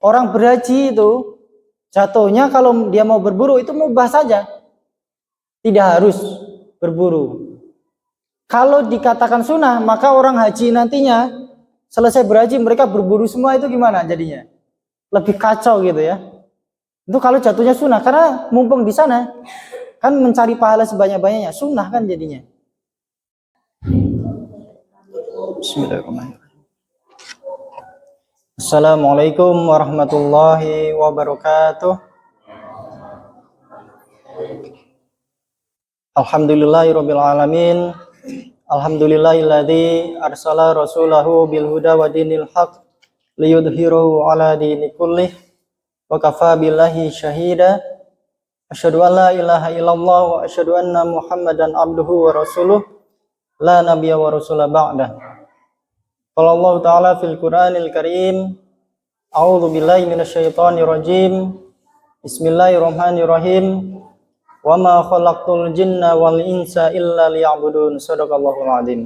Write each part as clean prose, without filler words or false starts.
Orang berhaji itu jatuhnya kalau dia mau berburu itu mubah saja, tidak harus berburu. Kalau dikatakan sunnah, maka orang haji nantinya selesai berhaji mereka berburu semua, itu gimana jadinya? Lebih kacau gitu ya. Itu kalau jatuhnya sunnah, karena mumpung di sana kan mencari pahala sebanyak-banyaknya, sunnah kan jadinya. Bismillahirrahmanirrahim. Assalamualaikum warahmatullahi wabarakatuh. Alhamdulillahirabbil alamin. Alhamdulillahilladzi arsala rasulahu bil huda wa dinil haq liyudhhirahu ala dini kullih wa kafa billahi syahida. Asyhadu an la ilaha illallah wa asyhadu anna Muhammadan abduhu wa rasuluh la nabiyya wa rasula ba'da. Qala Allah Ta'ala fil Qur'anil Karim, a'udzu billahi minasyaitonir rajim. Bismillahirrahmanirrahim. Wa ma khalaqtul jinna wal insa illa liya'budun. Shadaqallahul adzim.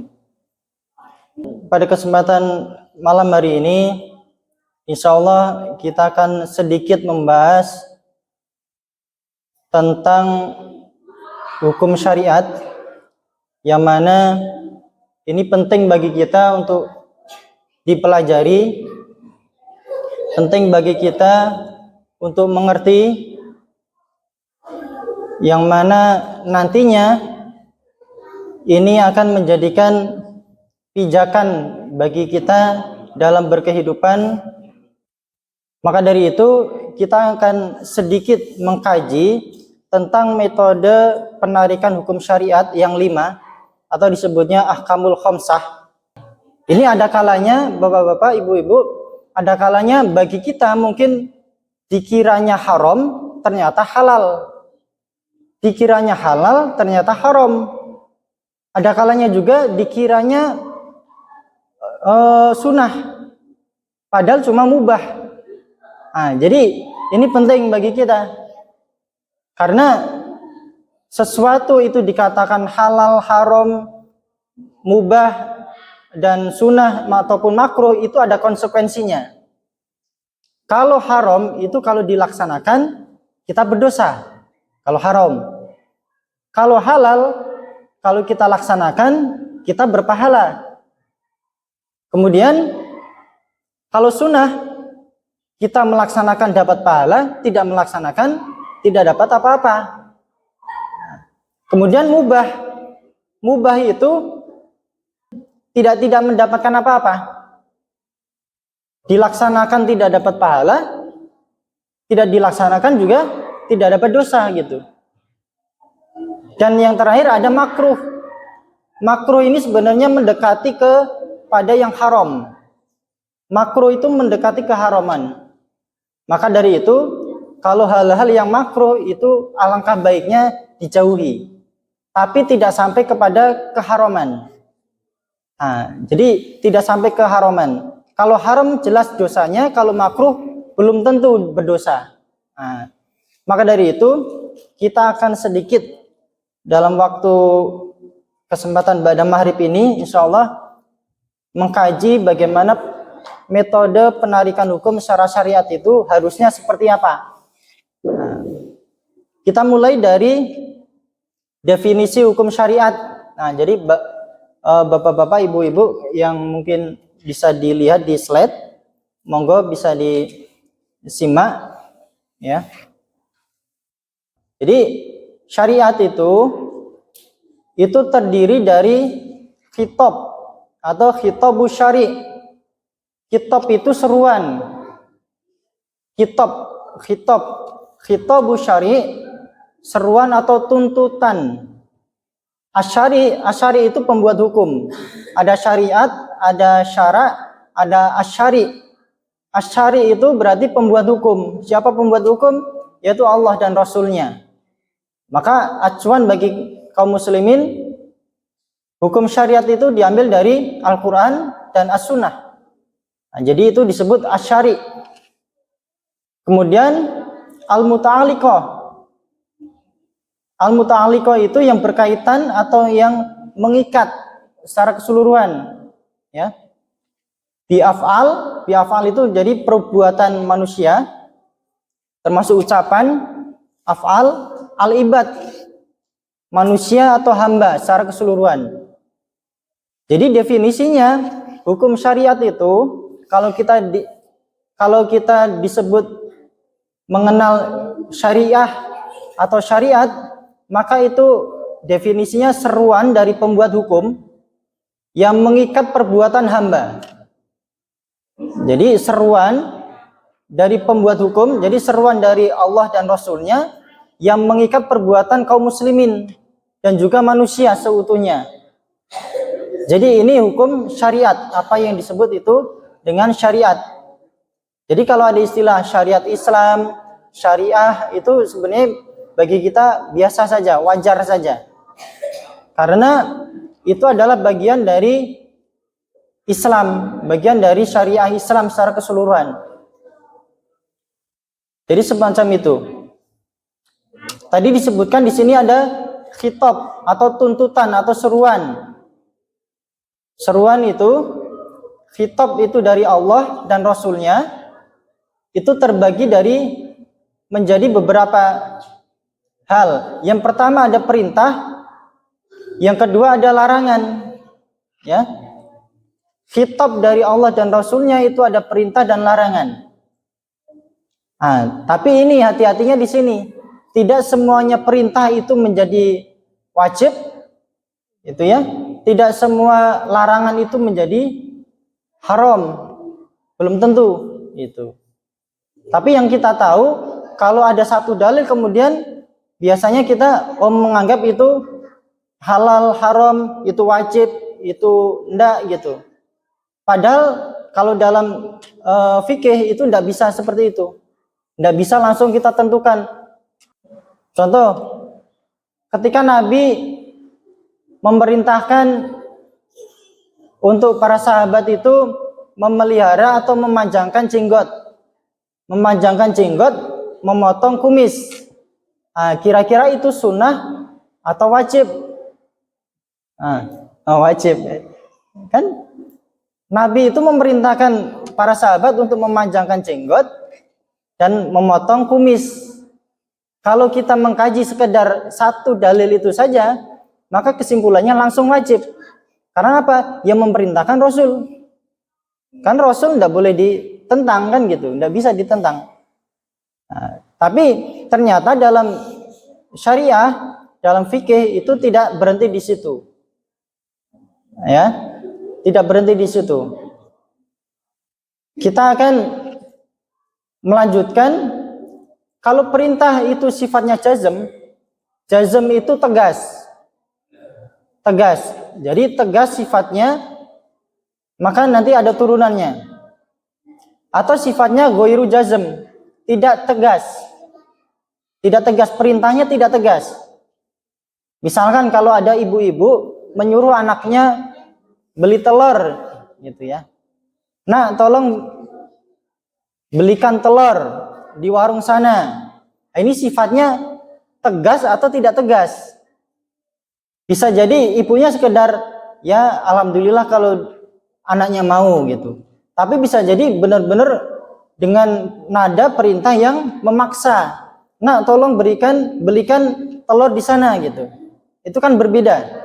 Pada kesempatan malam hari ini, insyaallah kita akan sedikit membahas tentang hukum syariat yang mana ini penting bagi kita untuk dipelajari, penting bagi kita untuk mengerti, yang mana nantinya ini akan menjadikan pijakan bagi kita dalam berkehidupan. Maka dari itu kita akan sedikit mengkaji tentang metode penarikan hukum syariat yang 5 atau disebutnya ahkamul khamsah. Ini ada kalanya bapak-bapak, ibu-ibu, ada kalanya bagi kita mungkin dikiranya haram ternyata halal, dikiranya halal ternyata haram. Ada kalanya juga dikiranya sunnah padahal cuma mubah. Nah, jadi ini penting bagi kita, karena sesuatu itu dikatakan halal, haram, mubah dan sunnah ataupun makruh itu ada konsekuensinya. Kalau haram itu kalau dilaksanakan kita berdosa, kalau haram. Kalau halal kalau kita laksanakan kita berpahala. Kemudian kalau sunnah kita melaksanakan dapat pahala, tidak melaksanakan tidak dapat apa-apa. Kemudian mubah itu tidak mendapatkan apa-apa. Dilaksanakan tidak dapat pahala, tidak dilaksanakan juga tidak dapat dosa gitu. Dan yang terakhir ada makruh. Makruh ini sebenarnya mendekati kepada yang haram. Makruh itu mendekati keharaman. Maka dari itu, kalau hal-hal yang makruh itu alangkah baiknya dijauhi, tapi tidak sampai kepada keharaman. Nah, jadi tidak sampai ke haraman. Kalau haram jelas dosanya, kalau makruh belum tentu berdosa. Nah, maka dari itu kita akan sedikit dalam waktu kesempatan pada maghrib ini insyaallah mengkaji bagaimana metode penarikan hukum secara syariat itu harusnya seperti apa. Nah, kita mulai dari definisi hukum syariat. Nah, jadi bapak-bapak, ibu-ibu yang mungkin bisa dilihat di slide, monggo bisa disimak ya. Jadi syariat itu terdiri dari khitab atau khitabus syari'. Khitab itu seruan. Khitabus syari', seruan atau tuntutan. Asyari itu pembuat hukum. Ada syariat, ada syara, ada asyari. Asyari itu berarti pembuat hukum. Siapa pembuat hukum? Yaitu Allah dan Rasulnya. Maka acuan bagi kaum muslimin, hukum syariat itu diambil dari Al-Quran dan As-Sunnah. Nah, jadi itu disebut asyari. Kemudian al-muta'alliqah. Al-muta'alliqah itu yang berkaitan atau yang mengikat secara keseluruhan, ya. Biafal itu jadi perbuatan manusia, termasuk ucapan. Af'al, al-ibad, manusia atau hamba secara keseluruhan. Jadi definisinya hukum syariat itu kalau kita disebut mengenal syariah atau syariat, maka itu definisinya seruan dari pembuat hukum yang mengikat perbuatan hamba. Jadi seruan dari pembuat hukum, jadi seruan dari Allah dan Rasulnya yang mengikat perbuatan kaum muslimin dan juga manusia seutuhnya. Jadi ini hukum syariat, apa yang disebut itu dengan syariat. Jadi kalau ada istilah syariat Islam, syariah, itu sebenarnya bagi kita biasa saja, wajar saja. Karena itu adalah bagian dari Islam, bagian dari syariah Islam secara keseluruhan. Jadi semacam itu. Tadi disebutkan di sini ada khitab atau tuntutan atau seruan. Seruan itu, khitab itu dari Allah dan Rasulnya, itu terbagi dari menjadi beberapa hal. Yang pertama ada perintah, yang kedua ada larangan. Ya, khitab dari Allah dan Rasulnya itu ada perintah dan larangan. Tapi ini hati-hatinya di sini. Tidak semuanya perintah itu menjadi wajib, itu ya. Tidak semua larangan itu menjadi haram, belum tentu itu. Tapi yang kita tahu, kalau ada satu dalil kemudian biasanya kita menganggap itu halal, haram, itu wajib, itu enggak gitu. Padahal kalau dalam fikih itu enggak bisa seperti itu. Enggak bisa langsung kita tentukan. Contoh, ketika Nabi memerintahkan untuk para sahabat itu memelihara atau memanjangkan jenggot. Memanjangkan jenggot, memotong kumis. Kira-kira itu sunnah atau wajib? Wajib. Kan Nabi itu memerintahkan para sahabat untuk memanjangkan jenggot dan memotong kumis. Kalau kita mengkaji sekedar satu dalil itu saja, maka kesimpulannya langsung wajib. Karena apa? Yang memerintahkan Rasul. Kan Rasul tidak boleh ditentang kan gitu, tidak bisa ditentang. Tapi ternyata dalam syariah, dalam fikih itu tidak berhenti di situ. Ya, tidak berhenti di situ. Kita akan melanjutkan. Kalau perintah itu sifatnya jazm itu tegas. Tegas. Jadi tegas sifatnya, maka nanti ada turunannya. Atau sifatnya ghairu jazm, tidak tegas. Tidak tegas, perintahnya tidak tegas. Misalkan kalau ada ibu-ibu menyuruh anaknya beli telur gitu ya. Nah, tolong belikan telur di warung sana. Ini sifatnya tegas atau tidak tegas? Bisa jadi ibunya sekedar ya alhamdulillah kalau anaknya mau gitu. Tapi bisa jadi benar-benar dengan nada perintah yang memaksa. Nah, tolong belikan telur di sana gitu. Itu kan berbeda.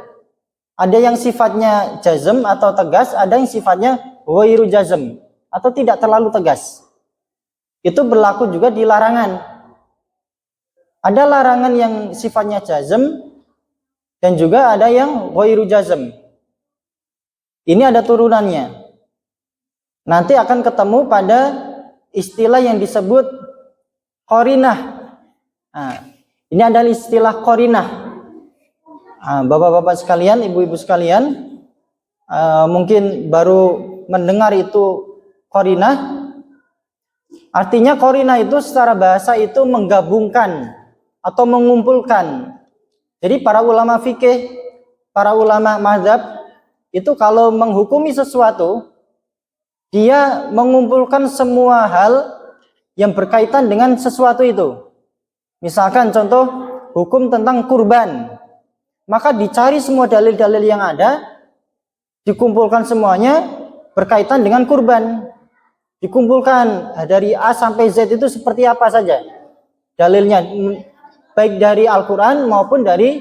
Ada yang sifatnya jazm atau tegas, ada yang sifatnya ghairu jazm atau tidak terlalu tegas. Itu berlaku juga di larangan. Ada larangan yang sifatnya jazm dan juga ada yang ghairu jazm. Ini ada turunannya. Nanti akan ketemu pada istilah yang disebut qarinah. Ini adalah istilah qarinah. Bapak-bapak sekalian, ibu-ibu sekalian, mungkin baru mendengar itu qarinah. Artinya qarinah itu secara bahasa itu menggabungkan atau mengumpulkan. Jadi para ulama fikih, para ulama mazhab itu kalau menghukumi sesuatu, dia mengumpulkan semua hal yang berkaitan dengan sesuatu itu. Misalkan contoh hukum tentang kurban, maka dicari semua dalil-dalil yang ada, dikumpulkan semuanya, berkaitan dengan kurban. Dikumpulkan dari A sampai Z itu seperti apa saja dalilnya, baik dari Al-Quran maupun dari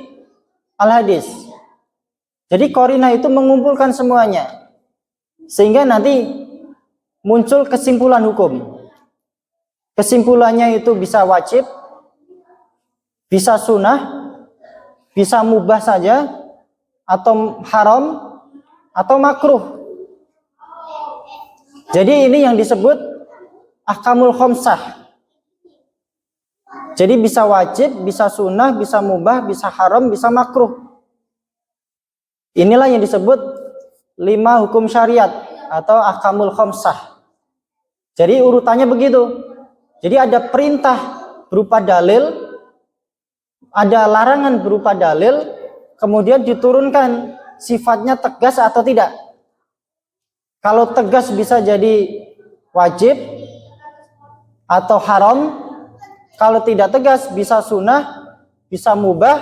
Al-Hadis. Jadi qarinah itu mengumpulkan semuanya, sehingga nanti muncul kesimpulan hukum. Kesimpulannya itu bisa wajib, bisa sunnah, bisa mubah saja, atau haram, atau makruh. Jadi ini yang disebut ahkamul khamsah. Jadi bisa wajib, bisa sunnah, bisa mubah, bisa haram, bisa makruh. Inilah yang disebut 5 hukum syariat atau ahkamul khamsah. Jadi urutannya begitu. Jadi ada perintah berupa dalil, ada larangan berupa dalil, kemudian diturunkan sifatnya tegas atau tidak. Kalau tegas bisa jadi wajib atau haram, kalau tidak tegas bisa sunnah, bisa mubah,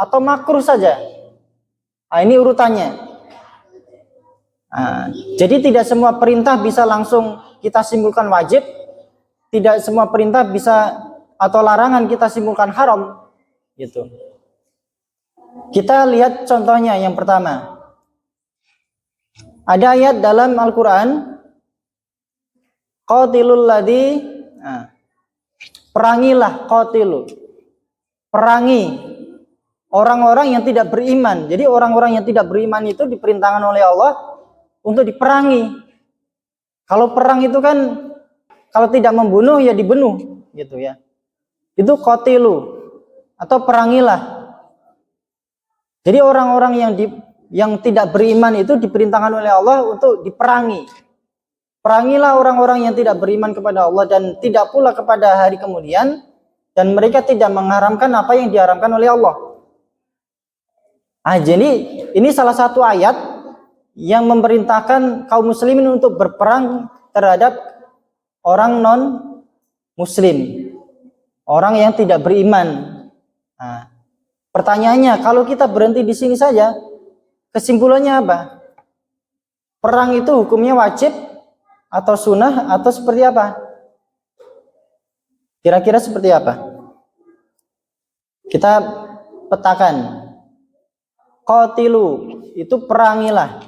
atau makruh saja. Nah, ini urutannya. Nah, jadi tidak semua perintah bisa langsung kita simpulkan wajib, tidak semua perintah bisa atau larangan kita simpulkan haram, gitu. Kita lihat contohnya yang pertama. Ada ayat dalam Al-Quran, qatilul ladzi, perangilah, qatilu, perangi orang-orang yang tidak beriman. Jadi orang-orang yang tidak beriman itu diperintahkan oleh Allah untuk diperangi. Kalau perang itu kan, kalau tidak membunuh ya dibunuh, gitu ya. Itu qatilu atau perangilah. Jadi orang-orang yang tidak beriman itu diperintahkan oleh Allah untuk diperangi. Perangilah orang-orang yang tidak beriman kepada Allah dan tidak pula kepada hari kemudian, dan mereka tidak mengharamkan apa yang diharamkan oleh Allah. Jadi ini salah satu ayat yang memerintahkan kaum muslimin untuk berperang terhadap orang non muslim, orang yang tidak beriman. Pertanyaannya, kalau kita berhenti di sini saja, kesimpulannya apa? Perang itu hukumnya wajib atau sunnah atau seperti apa? Kira-kira seperti apa? Kita petakan. Qatilu itu perangilah.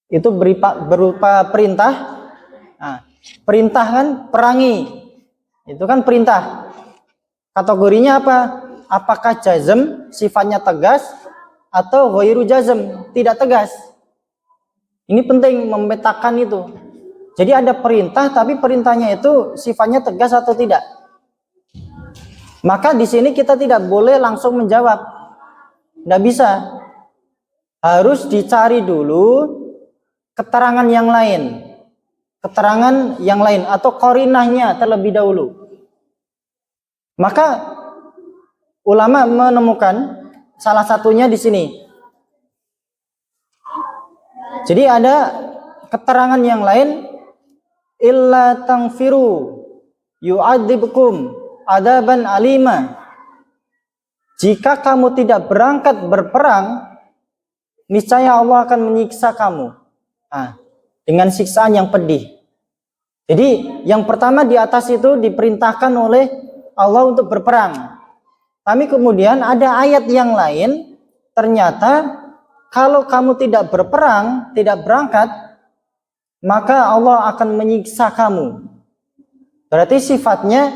Itu berupa perintah. Perintah kan perangi. Itu kan perintah. Kategorinya apa? Apakah jazm sifatnya tegas atau ghairu jazm, tidak tegas? Ini penting memetakan itu. Jadi ada perintah tapi perintahnya itu sifatnya tegas atau tidak. Maka di sini kita tidak boleh langsung menjawab. Tidak bisa. Harus dicari dulu keterangan yang lain. Keterangan yang lain atau qarinahnya terlebih dahulu. Maka ulama menemukan salah satunya di sini. Jadi ada keterangan yang lain, illa tangfiru yu'adzibkum adaban alima. Jika kamu tidak berangkat berperang, niscaya Allah akan menyiksa kamu dengan siksaan yang pedih. Jadi yang pertama di atas itu diperintahkan oleh Allah untuk berperang. Tapi kemudian ada ayat yang lain, ternyata kalau kamu tidak berperang, tidak berangkat, maka Allah akan menyiksa kamu. Berarti sifatnya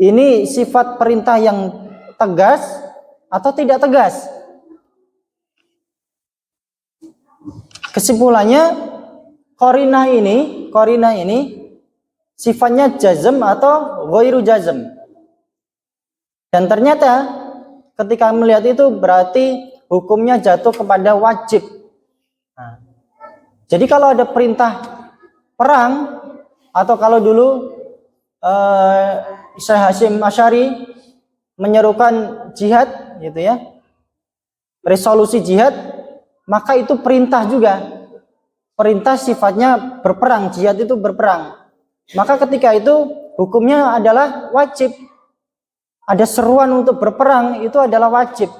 ini sifat perintah yang tegas atau tidak tegas? Kesimpulannya qarinah ini sifatnya jazm atau ghairu jazm. Dan ternyata ketika melihat itu berarti hukumnya jatuh kepada wajib. Jadi kalau ada perintah perang, atau kalau dulu Syekh Hasyim Asy'ari menyerukan jihad, gitu ya, resolusi jihad, maka itu perintah juga. Perintah sifatnya berperang, jihad itu berperang. Maka ketika itu hukumnya adalah wajib. Ada seruan untuk berperang, itu adalah wajib.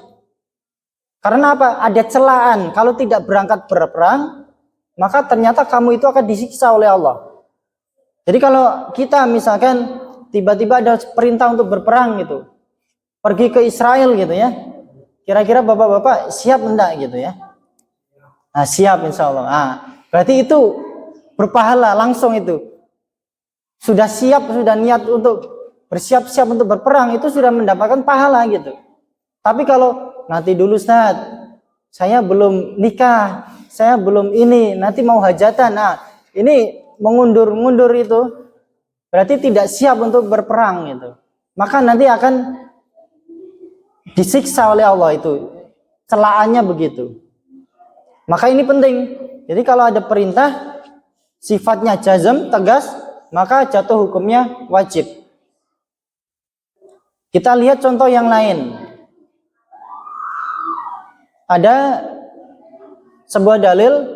Karena apa? Ada celaan. Kalau tidak berangkat berperang, maka ternyata kamu itu akan disiksa oleh Allah. Jadi kalau kita misalkan tiba-tiba ada perintah untuk berperang gitu, pergi ke Israel gitu ya, kira-kira bapak-bapak siap enggak gitu ya? Nah, siap insya Allah. Nah, berarti itu berpahala langsung itu. Sudah siap, sudah niat untuk bersiap-siap untuk berperang, itu sudah mendapatkan pahala gitu. Tapi kalau nanti dulu Ustaz, saya belum nikah, saya belum ini, nanti mau hajatan. Nah, ini mengundur-mundur itu berarti tidak siap untuk berperang gitu. Maka nanti akan disiksa oleh Allah itu. Celaannya begitu. Maka ini penting. Jadi kalau ada perintah sifatnya jazm, tegas, maka jatuh hukumnya wajib. Kita lihat contoh yang lain. Ada sebuah dalil,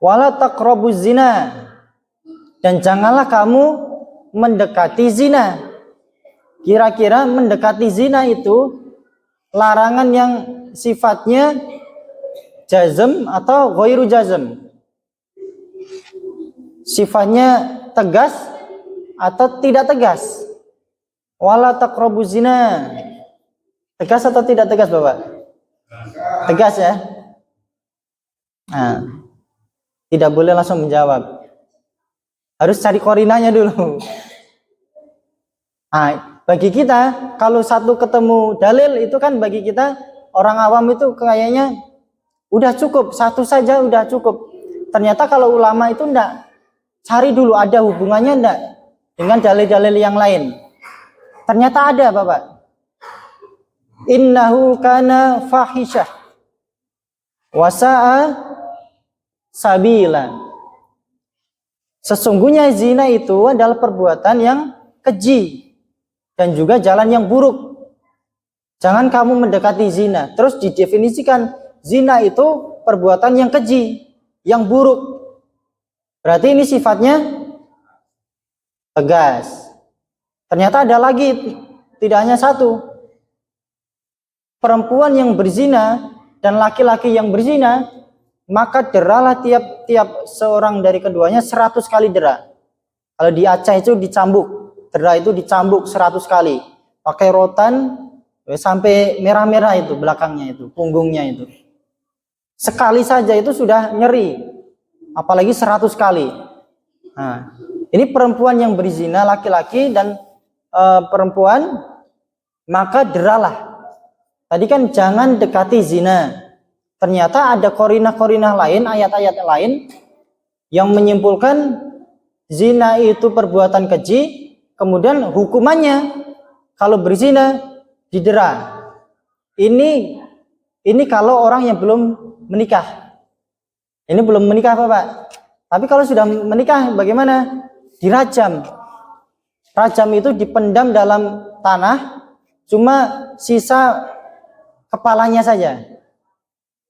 wala taqrabuz zina, dan janganlah kamu mendekati zina. Kira-kira mendekati zina itu larangan yang sifatnya jazm atau ghairu jazm? Sifatnya tegas atau tidak tegas? Wala taqrabuz zina. Tegas atau tidak tegas, Bapak? Tegas ya. Nah, tidak boleh langsung menjawab. Harus cari korinanya dulu. Nah, bagi kita kalau satu ketemu dalil itu kan bagi kita orang awam itu kayaknya udah cukup, satu saja udah cukup. Ternyata kalau ulama itu enggak, cari dulu ada hubungannya enggak dengan dalil-dalil yang lain. Ternyata ada, Bapak. Innahu kana fahisyah wasa'a sabila. Sesungguhnya zina itu adalah perbuatan yang keji dan juga jalan yang buruk. Jangan kamu mendekati zina. Terus didefinisikan zina itu perbuatan yang keji, yang buruk. Berarti ini sifatnya tegas. Ternyata ada lagi, tidak hanya satu. Perempuan yang berzina dan laki-laki yang berzina, maka deralah tiap seorang dari keduanya 100 kali dera. Kalau di Aceh itu dicambuk, dera itu dicambuk 100 kali. Pakai rotan sampai merah-merah itu belakangnya itu, punggungnya itu. Sekali saja itu sudah nyeri, apalagi 100 kali. Nah, ini perempuan yang berzina, laki-laki dan perempuan, maka deralah. Tadi kan jangan dekati zina. Ternyata ada korinah-korinah lain, ayat-ayat lain yang menyimpulkan zina itu perbuatan keji, kemudian hukumannya kalau berzina didera. Ini kalau orang yang belum menikah. Ini belum menikah, Bapak. Tapi kalau sudah menikah bagaimana? Dirajam. Rajam itu dipendam dalam tanah, cuma sisa kepalanya saja.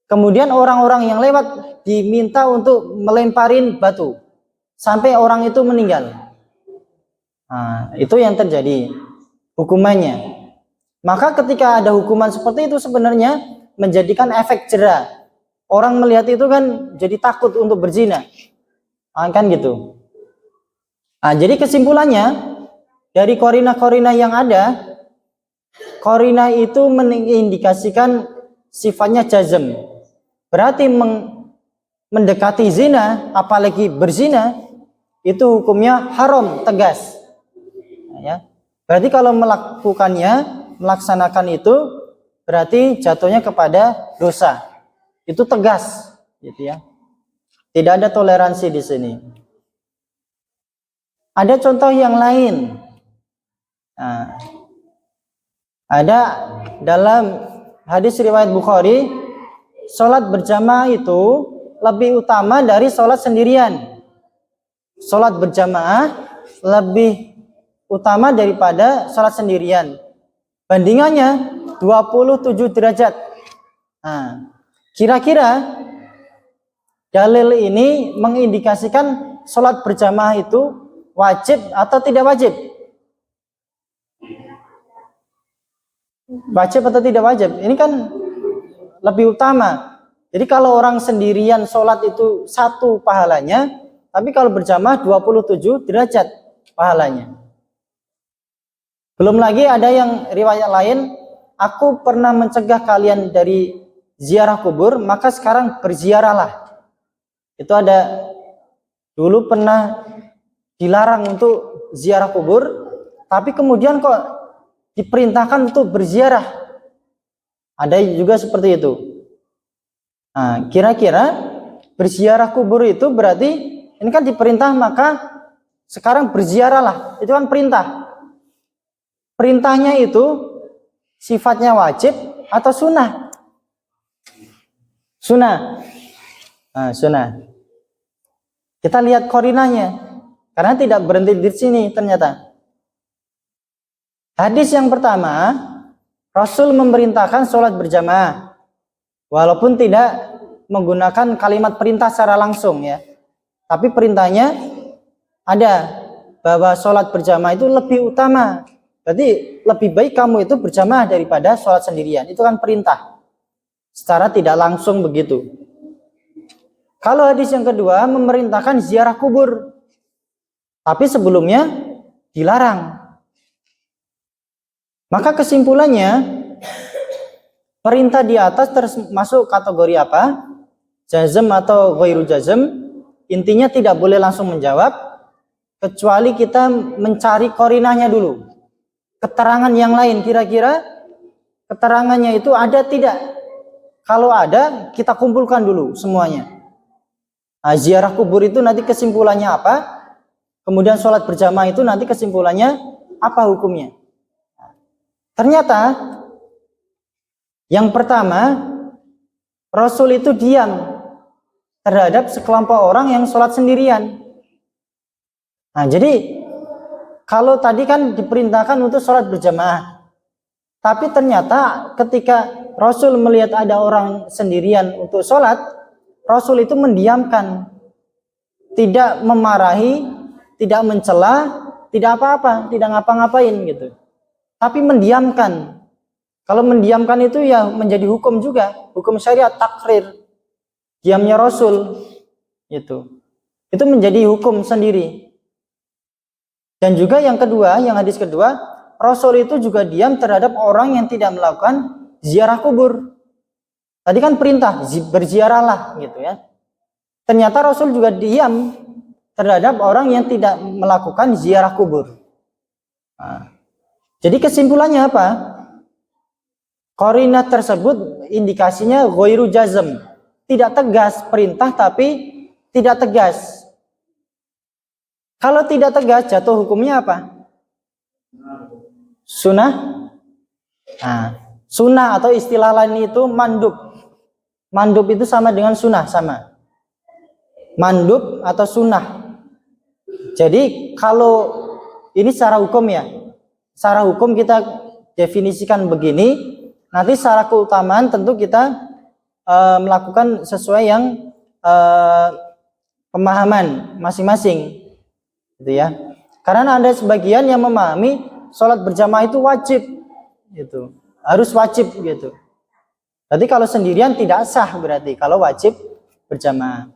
Kemudian orang-orang yang lewat diminta untuk melemparin batu sampai orang itu meninggal. Nah, itu yang terjadi hukumannya. Maka ketika ada hukuman seperti itu sebenarnya menjadikan efek jera. Orang melihat itu kan jadi takut untuk berzina. Kan gitu. Nah, jadi kesimpulannya dari korinah-korinah yang ada, korinah itu mengindikasikan sifatnya jazm. Berarti mendekati zina, apalagi berzina, itu hukumnya haram, tegas. Ya. Berarti kalau melaksanakan itu, berarti jatuhnya kepada dosa. Itu tegas, gitu ya. Tidak ada toleransi di sini. Ada contoh yang lain. Nah, ada dalam hadis riwayat Bukhari, sholat berjamaah itu lebih utama dari sholat sendirian. Sholat berjamaah lebih utama daripada sholat sendirian. Bandingannya 27 derajat. Nah, kira-kira dalil ini mengindikasikan sholat berjamaah itu wajib atau tidak wajib? Wajib atau tidak wajib? Ini kan lebih utama. Jadi kalau orang sendirian sholat itu 1 pahalanya, tapi kalau berjamaah 27 derajat pahalanya. Belum lagi ada yang riwayat lain, aku pernah mencegah kalian dari ziarah kubur, maka sekarang berziarahlah. Itu ada, dulu pernah dilarang untuk ziarah kubur, tapi kemudian kok diperintahkan untuk berziarah. Ada juga seperti itu. Nah, kira-kira berziarah kubur itu berarti ini kan diperintah, maka sekarang berziarahlah. Itu kan perintah. Perintahnya itu sifatnya wajib atau sunnah? Sunnah. Nah, sunnah. Kita lihat korinanya, karena tidak berhenti di sini ternyata. Hadis yang pertama, Rasul memerintahkan sholat berjamaah, walaupun tidak menggunakan kalimat perintah secara langsung ya, tapi perintahnya ada bahwa sholat berjamaah itu lebih utama. Berarti lebih baik kamu itu berjamaah daripada sholat sendirian. Itu kan perintah, secara tidak langsung begitu. Kalau hadis yang kedua memerintahkan ziarah kubur, tapi sebelumnya dilarang. Maka kesimpulannya, perintah di atas termasuk kategori apa? Jazm atau ghairu jazm. Intinya tidak boleh langsung menjawab, kecuali kita mencari korinahnya dulu. Keterangan yang lain, kira-kira keterangannya itu ada tidak? Kalau ada, kita kumpulkan dulu semuanya. Nah, ziarah kubur itu nanti kesimpulannya apa? Kemudian sholat berjamaah itu nanti kesimpulannya apa hukumnya? Ternyata yang pertama, Rasul itu diam terhadap sekelompok orang yang sholat sendirian. Nah, jadi kalau tadi kan diperintahkan untuk sholat berjamaah, tapi ternyata ketika Rasul melihat ada orang sendirian untuk sholat, Rasul itu mendiamkan, tidak memarahi, tidak mencela, tidak apa-apa, tidak ngapa-ngapain gitu. Tapi mendiamkan. Kalau mendiamkan itu ya menjadi hukum juga, hukum syariat takrir. Diamnya Rasul itu menjadi hukum sendiri. Dan juga yang kedua, yang hadis kedua, Rasul itu juga diam terhadap orang yang tidak melakukan ziarah kubur. Tadi kan perintah berziarahlah gitu ya. Ternyata Rasul juga diam terhadap orang yang tidak melakukan ziarah kubur. Nah, jadi kesimpulannya apa? Qarinah tersebut indikasinya ghairu jazm, tidak tegas, perintah tapi tidak tegas. Kalau tidak tegas, jatuh hukumnya apa? Sunnah. Nah, sunnah atau istilah lain itu mandub. Mandub itu sama dengan sunnah, sama. Mandub atau sunnah. Jadi kalau ini secara hukum ya, secara hukum kita definisikan begini. Nanti secara keutamaan tentu kita melakukan sesuai yang pemahaman masing-masing. Gitu ya. Karena ada sebagian yang memahami sholat berjamaah itu wajib, gitu, harus wajib gitu. Berarti kalau sendirian tidak sah berarti kalau wajib berjamaah.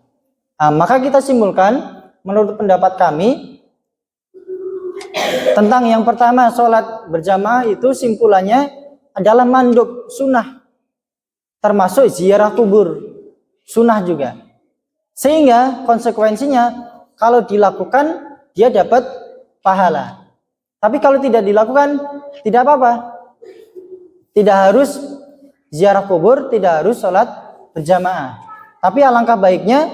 Nah, maka kita simpulkan menurut pendapat kami tentang yang pertama sholat berjamaah itu simpulannya adalah mandub sunnah, termasuk ziarah kubur sunnah juga. Sehingga konsekuensinya kalau dilakukan dia dapat pahala. Tapi kalau tidak dilakukan, tidak apa-apa. Tidak harus ziarah kubur, tidak harus sholat berjamaah. Tapi alangkah baiknya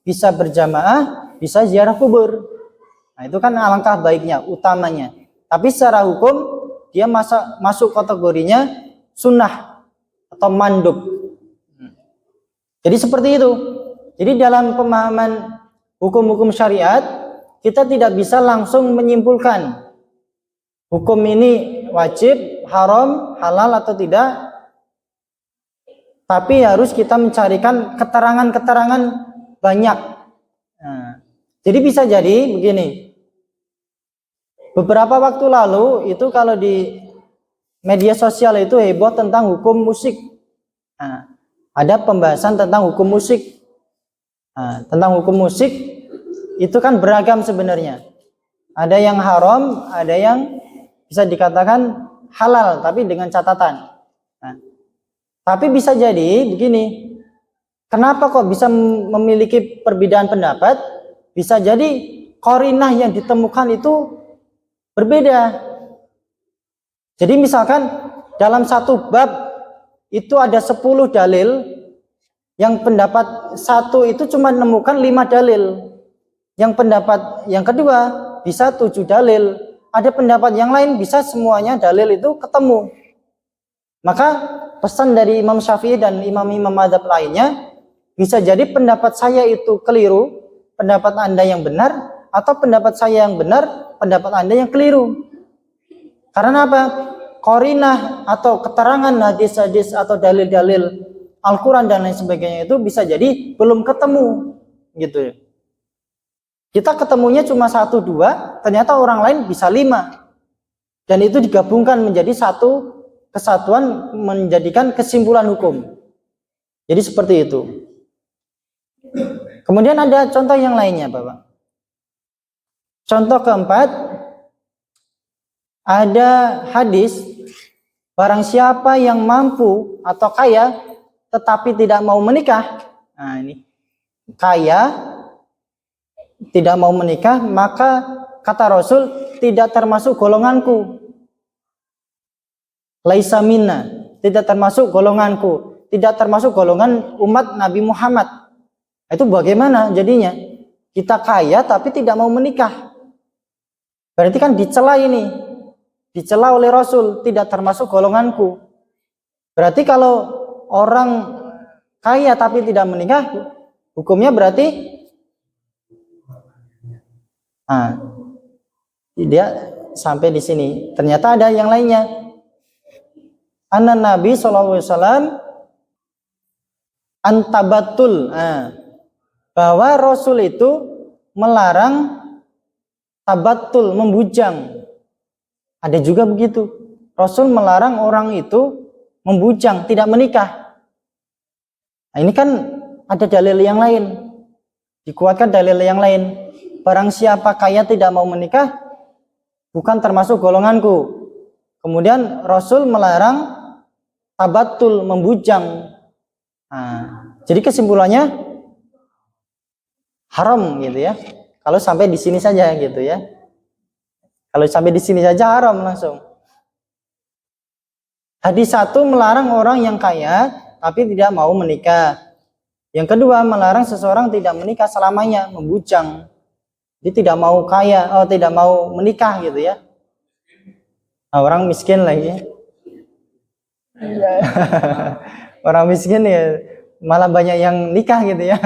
bisa berjamaah, bisa ziarah kubur. Nah, itu kan alangkah baiknya, utamanya. Tapi secara hukum, dia masuk kategorinya sunnah atau mandub. Jadi seperti itu. Jadi dalam pemahaman hukum-hukum syariat, kita tidak bisa langsung menyimpulkan hukum ini wajib, haram, halal atau tidak. Tapi harus kita mencarikan keterangan-keterangan banyak. Nah, jadi bisa jadi begini. Beberapa waktu lalu itu kalau di media sosial itu heboh tentang hukum musik. Nah, ada pembahasan tentang hukum musik. Nah, tentang hukum musik itu kan beragam sebenarnya. Ada yang haram, ada yang bisa dikatakan halal, tapi dengan catatan. Nah, tapi bisa jadi begini, kenapa kok bisa memiliki perbedaan pendapat? Bisa jadi qarinah yang ditemukan itu berbeda. Jadi misalkan dalam satu bab itu ada 10 dalil, yang pendapat satu itu cuma menemukan 5 dalil, yang pendapat yang kedua bisa 7 dalil, ada pendapat yang lain bisa semuanya dalil itu ketemu. Maka pesan dari Imam Syafi'i dan imam-imam mazhab lainnya, bisa jadi pendapat saya itu keliru, pendapat Anda yang benar, atau pendapat saya yang benar, pendapat Anda yang keliru. Karena apa? Qarinah atau keterangan hadis-hadis atau dalil-dalil Al-Quran dan lain sebagainya itu bisa jadi belum ketemu, gitu ya. Kita ketemunya cuma 1-2, ternyata orang lain bisa 5, dan itu digabungkan menjadi satu kesatuan, menjadikan kesimpulan hukum. Jadi seperti itu. Kemudian ada contoh yang lainnya, Bapak. Contoh keempat, ada hadis, barang siapa yang mampu atau kaya tetapi tidak mau menikah. Nah, ini kaya tidak mau menikah, maka kata Rasul tidak termasuk golonganku. Laisa minna, tidak termasuk golonganku, tidak termasuk golongan umat Nabi Muhammad. Itu bagaimana jadinya? Kita kaya tapi tidak mau menikah. Berarti kan dicela ini. Dicela oleh Rasul, tidak termasuk golonganku. Berarti kalau orang kaya tapi tidak menikah, hukumnya berarti dia sampai di sini. Ternyata ada yang lainnya. Anna Nabi SAW antabatul, bahwa Rasul itu melarang tabatul, membujang. Ada juga begitu. Rasul melarang orang itu membujang, tidak menikah. Nah, ini kan ada dalil yang lain. Dikuatkan dalil yang lain. Barang siapa kaya tidak mau menikah, bukan termasuk golonganku. Kemudian Rasul melarang tabatul, membujang. Nah, jadi kesimpulannya haram gitu ya. Kalau sampai di sini saja gitu ya. Kalau sampai di sini saja haram langsung. Hadis 1 melarang orang yang kaya tapi tidak mau menikah. Yang kedua melarang seseorang tidak menikah selamanya, membujang. Dia tidak mau kaya, tidak mau menikah gitu ya. Nah, orang miskin lagi. Orang miskin ya malah banyak yang nikah gitu ya.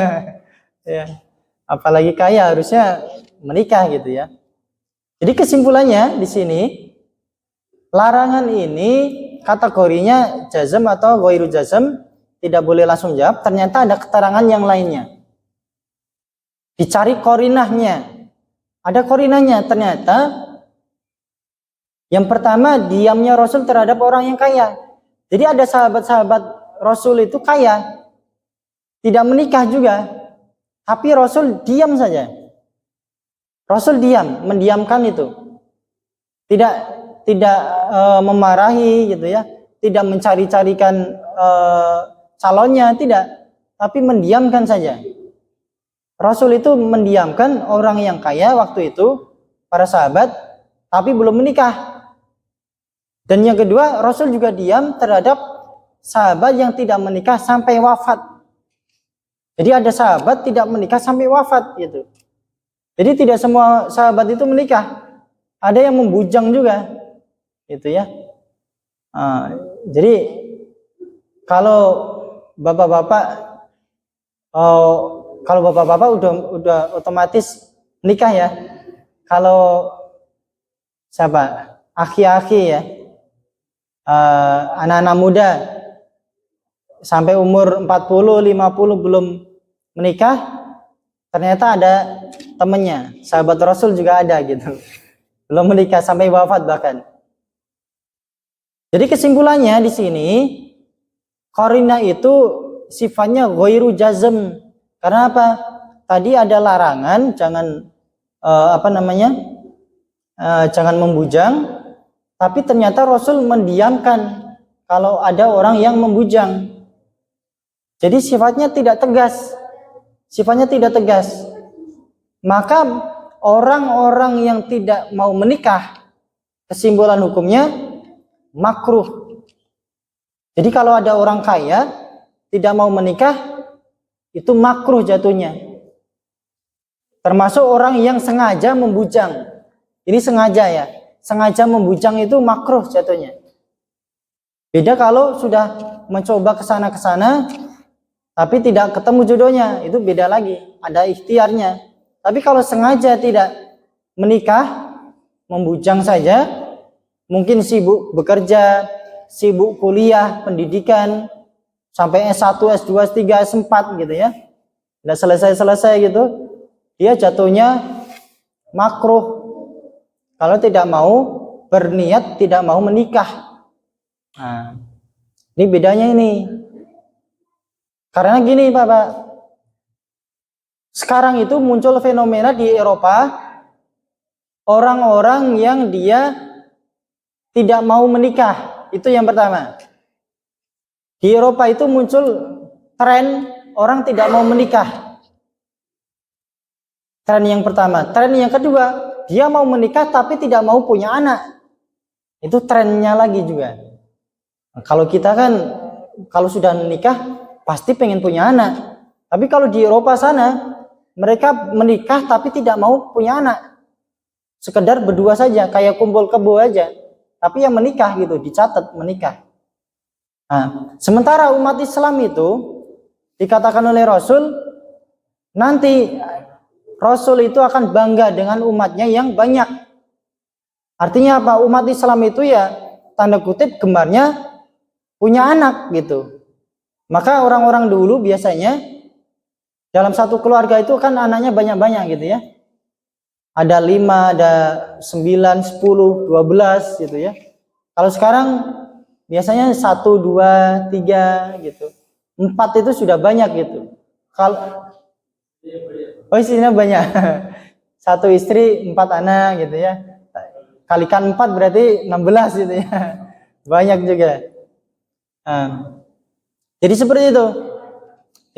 Ya. Apalagi kaya harusnya menikah gitu ya. Jadi kesimpulannya di sini, larangan ini kategorinya jazm atau ghairu jazm, tidak boleh langsung jawab. Ternyata ada keterangan yang lainnya. Dicari korinahnya. Ada korinahnya, ternyata yang pertama diamnya Rasul terhadap orang yang kaya. Jadi ada sahabat-sahabat Rasul itu kaya, tidak menikah juga, tapi Rasul diam saja. Rasul diam, mendiamkan itu, tidak memarahi gitu ya, tidak mencari-carikan calonnya, tidak, tapi mendiamkan saja. Rasul itu mendiamkan orang yang kaya waktu itu, para sahabat, tapi belum menikah. Dan yang kedua, Rasul juga diam terhadap sahabat yang tidak menikah sampai wafat. Jadi ada sahabat tidak menikah sampai wafat gitu. Jadi tidak semua sahabat itu menikah. Ada yang membujang juga, gitu ya. Jadi kalau bapak-bapak udah otomatis nikah ya. Kalau siapa? Aki-aki ya. Anak-anak muda sampai umur 40, 50 belum menikah, ternyata ada temennya, sahabat Rasul juga ada gitu, belum menikah sampai wafat bahkan. Jadi kesimpulannya di sini, qarinah itu sifatnya ghairu jazm. Karena apa? Tadi ada larangan jangan jangan membujang, tapi ternyata Rasul mendiamkan kalau ada orang yang membujang. Jadi sifatnya tidak tegas. Sifatnya tidak tegas. Maka orang-orang yang tidak mau menikah, kesimpulan hukumnya makruh. Jadi kalau ada orang kaya tidak mau menikah, itu makruh jatuhnya. Termasuk orang yang sengaja membujang. Ini sengaja ya. Sengaja membujang itu makruh jatuhnya. Beda kalau sudah mencoba kesana tapi tidak ketemu jodohnya, itu beda lagi. Ada ikhtiarnya. Tapi kalau sengaja tidak menikah, membujang saja, mungkin sibuk bekerja, sibuk kuliah, pendidikan, sampai S1, S2, S3, S4 gitu ya. Udah selesai gitu, dia jatuhnya makruh. Kalau tidak mau berniat, tidak mau menikah. Nah, ini bedanya ini. Karena gini Bapak, sekarang itu muncul fenomena di Eropa, orang-orang yang dia tidak mau menikah. Itu yang pertama. Di Eropa itu muncul tren orang tidak mau menikah. Tren yang pertama. Tren yang kedua, dia mau menikah tapi tidak mau punya anak. Itu trennya lagi juga. Nah, kalau kita kan, kalau sudah menikah, pasti pengen punya anak. Tapi kalau di Eropa sana, mereka menikah tapi tidak mau punya anak. Sekedar berdua saja, kayak kumpul kebo aja. Tapi yang menikah gitu, dicatat menikah. Nah, sementara umat Islam itu dikatakan oleh Rasul, nanti Rasul itu akan bangga dengan umatnya yang banyak. Artinya apa? Umat Islam itu ya tanda kutip gemarnya punya anak gitu. Maka orang-orang dulu biasanya dalam satu keluarga itu kan anaknya banyak-banyak gitu ya. Ada 5, ada 9, 10, 12 gitu ya. Kalau sekarang biasanya 1, 2, 3 gitu. 4 itu sudah banyak gitu. Kalau istrinya banyak. 1 istri 4 anak gitu ya. Kalikan 4 berarti 16 gitu ya. Banyak juga. Jadi seperti itu.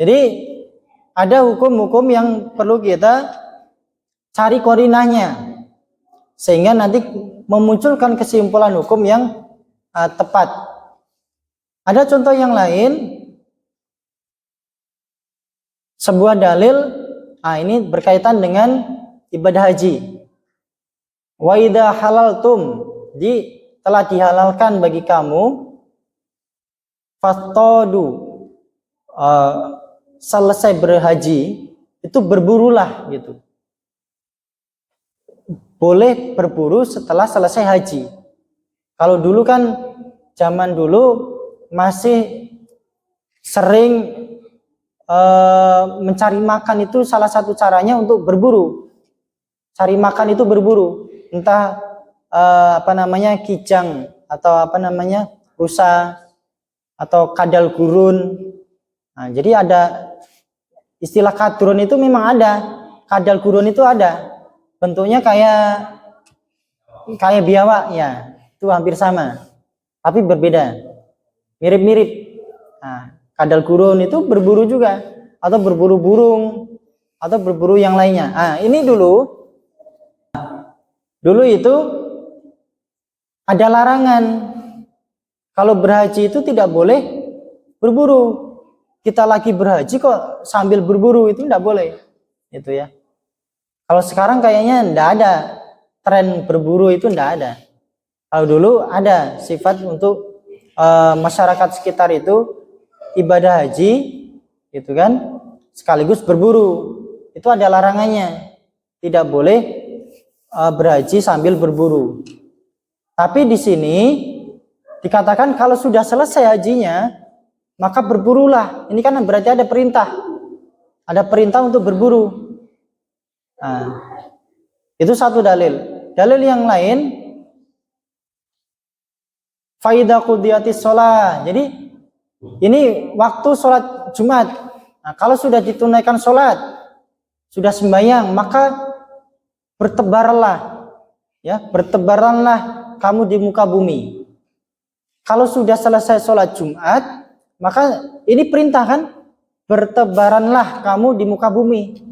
Jadi ada hukum-hukum yang perlu kita cari korinahnya sehingga nanti memunculkan kesimpulan hukum yang tepat. Ada contoh yang lain, sebuah dalil, ini berkaitan dengan ibadah haji. Wa idza halaltum, telah dihalalkan bagi kamu, fastadu, selesai berhaji itu berburulah gitu. Boleh berburu setelah selesai haji. Kalau dulu kan zaman dulu masih sering mencari makan itu salah satu caranya untuk berburu. Cari makan itu berburu, entah kijang atau rusa atau kadal gurun. Nah, jadi ada istilah kadrun itu memang ada, kadal gurun itu ada. Bentuknya kayak biawak ya, itu hampir sama, tapi berbeda, mirip-mirip. Nah, kadal gurun itu berburu juga, atau berburu burung, atau berburu yang lainnya. Nah, ini dulu itu ada larangan. Kalau berhaji itu tidak boleh berburu. Kita lagi berhaji kok sambil berburu, itu tidak boleh. Itu ya. Kalau sekarang kayaknya tidak ada tren berburu, itu tidak ada. Kalau dulu ada sifat untuk masyarakat sekitar itu ibadah haji, gitu kan, sekaligus berburu. Itu ada larangannya. Tidak boleh berhaji sambil berburu. Tapi di sini dikatakan kalau sudah selesai hajinya, maka berburulah. Ini kan berarti ada perintah. Ada perintah untuk berburu. Nah, itu satu dalil. Dalil yang lain, faida qudiyatis shalah. Jadi Ini waktu sholat Jumat. Nah, kalau sudah ditunaikan sholat, sudah sembahyang, maka bertebaranlah, ya, bertebaranlah kamu di muka bumi. Kalau sudah selesai sholat Jumat, maka ini perintah kan, bertebaranlah kamu di muka bumi.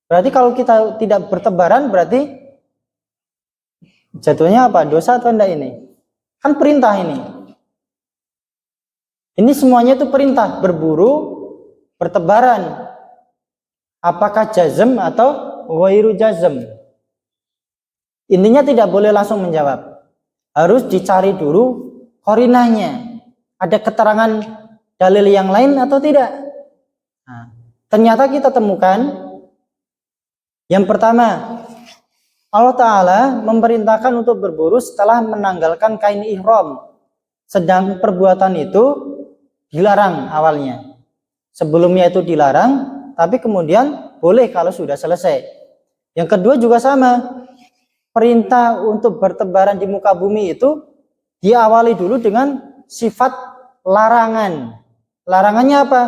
Berarti kalau kita tidak bertebaran, berarti jatuhnya apa? Dosa atau enggak ini? Kan perintah ini. Ini semuanya itu perintah, berburu, bertebaran. Apakah jazm atau ghairu jazm? Intinya tidak boleh langsung menjawab. Harus dicari dulu qarinahnya. Ada keterangan dalil yang lain atau tidak? Nah, ternyata kita temukan yang pertama, Allah Ta'ala memerintahkan untuk berburu setelah menanggalkan kain ihram. Sedang perbuatan itu dilarang awalnya. Sebelumnya itu dilarang, tapi kemudian boleh kalau sudah selesai. Yang kedua juga sama. Perintah untuk bertebaran di muka bumi itu diawali dulu dengan sifat larangan. Larangannya apa?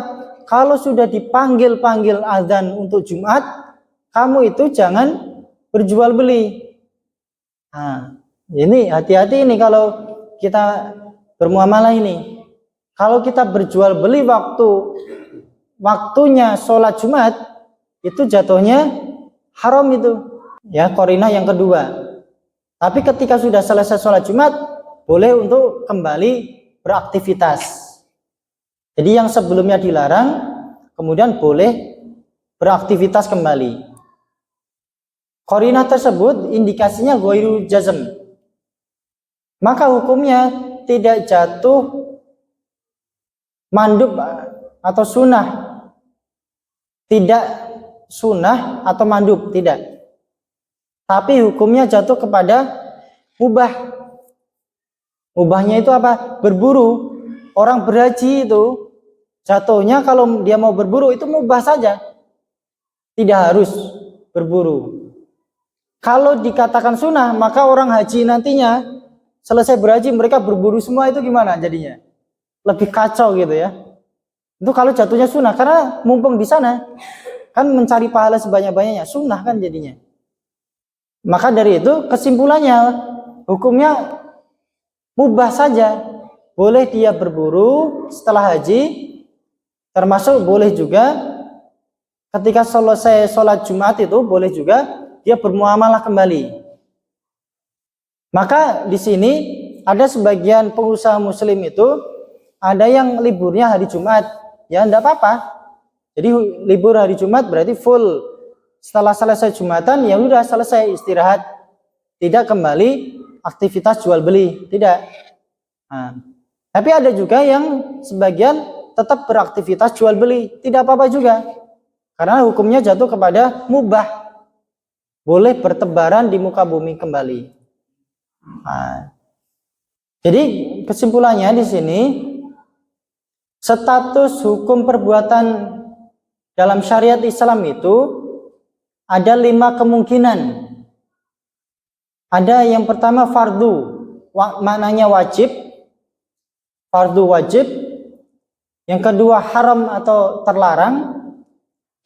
Kalau sudah dipanggil-panggil azan untuk Jumat, kamu itu jangan berjual beli. Nah, ini hati-hati ini kalau kita bermuamalah ini. Kalau kita berjual beli waktunya sholat Jumat, itu jatuhnya haram itu. Ya, qarinah yang kedua. Tapi ketika sudah selesai sholat Jumat, boleh untuk kembali beraktivitas. Jadi yang sebelumnya dilarang, kemudian boleh beraktivitas kembali. Qarinah tersebut indikasinya ghairu jazm. Maka hukumnya tidak jatuh mandub atau sunnah. Tidak sunnah atau mandub, tidak. Tapi hukumnya jatuh kepada mubah. Mubahnya itu apa? Berburu. Orang berhaji itu jatuhnya kalau dia mau berburu itu mubah saja. Tidak harus berburu. Kalau dikatakan sunnah, maka orang haji nantinya selesai berhaji mereka berburu semua, itu gimana jadinya? Lebih kacau gitu ya. Itu kalau jatuhnya sunnah, karena mumpung di sana kan mencari pahala sebanyak-banyaknya, sunnah kan jadinya. Maka dari itu kesimpulannya hukumnya mubah saja. Boleh dia berburu setelah haji, termasuk boleh juga ketika selesai sholat Jumat itu boleh juga dia bermuamalah kembali. Maka di sini ada sebagian pengusaha muslim itu ada yang liburnya hari Jumat, ya enggak apa-apa. Jadi libur hari Jumat berarti full. Setelah selesai Jumatan ya udah selesai istirahat, tidak kembali aktivitas jual beli, tidak. Nah, tapi ada juga yang sebagian tetap beraktivitas jual beli, tidak apa-apa juga, karena hukumnya jatuh kepada mubah. Boleh bertebaran di muka bumi kembali. Nah, jadi kesimpulannya di sini status hukum perbuatan dalam syariat Islam itu ada 5 kemungkinan. Ada yang pertama fardu, maknanya wajib, fardu wajib. Yang kedua haram atau terlarang.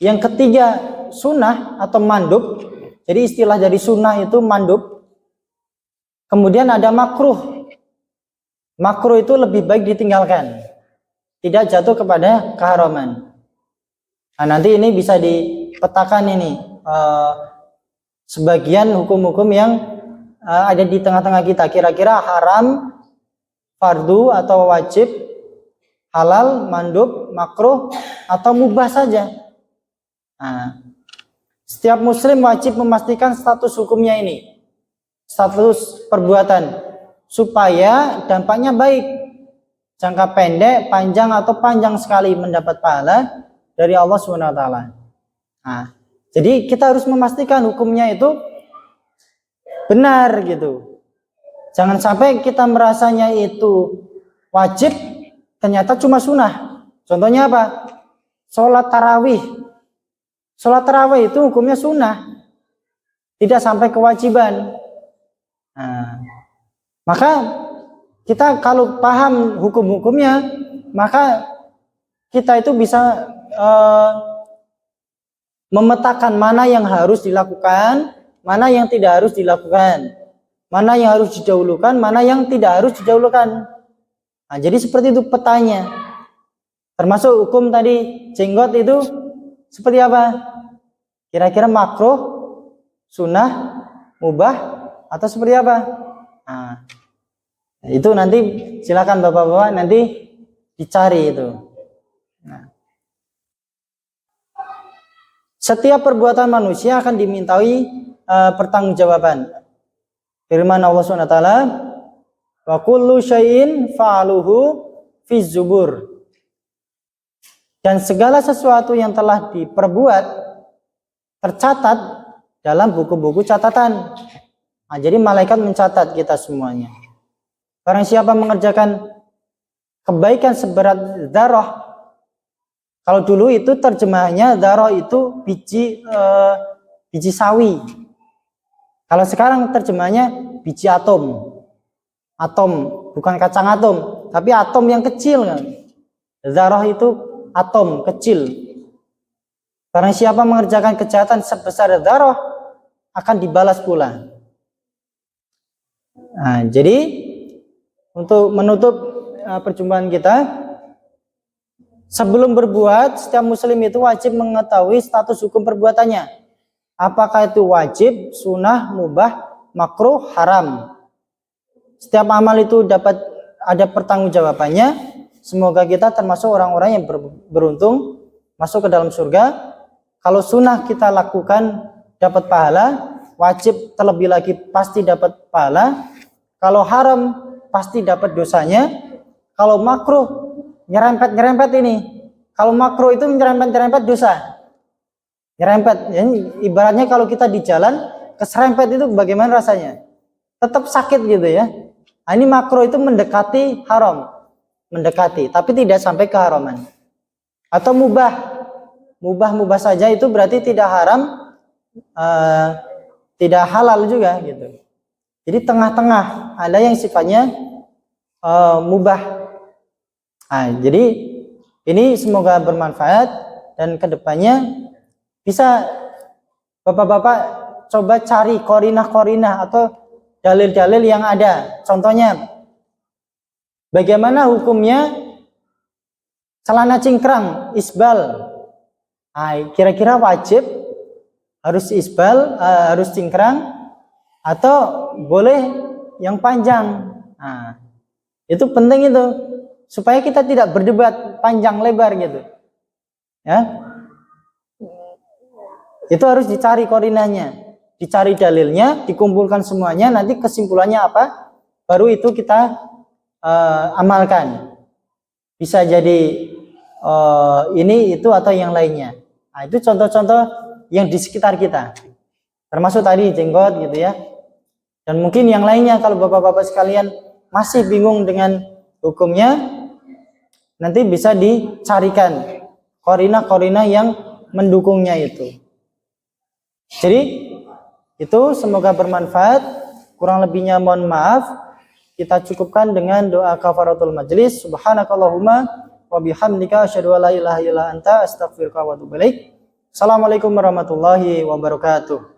Yang ketiga sunnah atau mandub. Jadi istilah dari sunnah itu mandub. Kemudian ada makruh. Makruh itu lebih baik ditinggalkan, tidak jatuh kepada keharaman. Nah, nanti ini bisa dipetakan ini sebagian hukum-hukum yang ada di tengah-tengah kita. Kira-kira haram, fardu atau wajib, halal, mandub, makruh atau mubah saja. Nah, setiap muslim wajib memastikan status hukumnya ini, status perbuatan, supaya dampaknya baik, jangka pendek, panjang atau panjang sekali mendapat pahala dari Allah SWT. Nah, jadi kita harus memastikan hukumnya itu benar gitu. Jangan sampai kita merasanya itu wajib, ternyata cuma sunnah. Contohnya apa? Sholat tarawih. Sholat tarawih itu hukumnya sunnah, tidak sampai kewajiban. Nah, maka kita kalau paham hukum-hukumnya, maka kita itu bisa memetakan mana yang harus dilakukan, mana yang tidak harus dilakukan, mana yang harus didahulukan, mana yang tidak harus didahulukan. Nah, jadi seperti itu petanya. Termasuk hukum tadi jenggot itu seperti apa? Kira-kira makruh, sunnah, mubah, atau seperti apa? Nah, itu nanti silakan bapak-bapak nanti dicari itu. Nah, setiap perbuatan manusia akan dimintai pertanggungjawaban. Firman Allah SWT, wa kullu syai'in fa'aluhu fi zubur. Dan segala sesuatu yang telah diperbuat tercatat dalam buku-buku catatan. Nah, jadi malaikat mencatat kita semuanya. Barang siapa mengerjakan kebaikan seberat dzarrah. Kalau dulu itu terjemahnya dzarrah itu biji sawi. Kalau sekarang terjemahnya biji atom. Atom, bukan kacang atom, tapi atom yang kecil kan. Dzarrah itu atom kecil. Barang siapa mengerjakan kejahatan sebesar dzarrah akan dibalas pula. Nah, jadi untuk menutup perjumpaan kita, sebelum berbuat, setiap muslim itu wajib mengetahui status hukum perbuatannya. Apakah itu wajib, sunnah, mubah, makruh, haram. Setiap amal itu dapat ada pertanggungjawabannya. Semoga kita termasuk orang-orang yang beruntung masuk ke dalam surga. Kalau sunnah kita lakukan dapat pahala, wajib terlebih lagi pasti dapat pahala. Kalau haram pasti dapat dosanya. Kalau makruh nyerempet ini. Kalau makruh itu nyerempet dosa. Nyerempet, ya, ibaratnya kalau kita di jalan keserempet itu bagaimana rasanya? Tetap sakit gitu ya. Nah, ini makruh itu mendekati haram. Mendekati, tapi tidak sampai keharaman. Atau mubah saja itu berarti tidak haram, tidak halal juga gitu. Jadi tengah-tengah, ada yang sifatnya mubah. Nah, jadi ini semoga bermanfaat dan kedepannya bisa bapak-bapak coba cari korinah atau dalil-dalil yang ada. Contohnya, bagaimana hukumnya celana cingkrang, isbal? Nah, kira-kira wajib harus isbal, harus cingkrang, atau boleh yang panjang? Nah, itu penting itu, supaya kita tidak berdebat panjang lebar gitu. Ya, itu harus dicari korinahnya, dicari dalilnya, dikumpulkan semuanya, nanti kesimpulannya apa? Baru itu kita amalkan. Bisa jadi ini, itu, atau yang lainnya. Nah, itu contoh-contoh yang di sekitar kita. Termasuk tadi jenggot gitu ya. Dan mungkin yang lainnya kalau bapak-bapak sekalian masih bingung dengan hukumnya, nanti bisa dicarikan korinah yang mendukungnya itu. Jadi itu semoga bermanfaat. Kurang lebihnya mohon maaf. Kita cukupkan dengan doa kafaratul majlis. Subhanakallahumma wa bihamdika asyhadu an la ilaha illa anta astaghfiruka wa atubu ilaik. Assalamualaikum warahmatullahi wabarakatuh.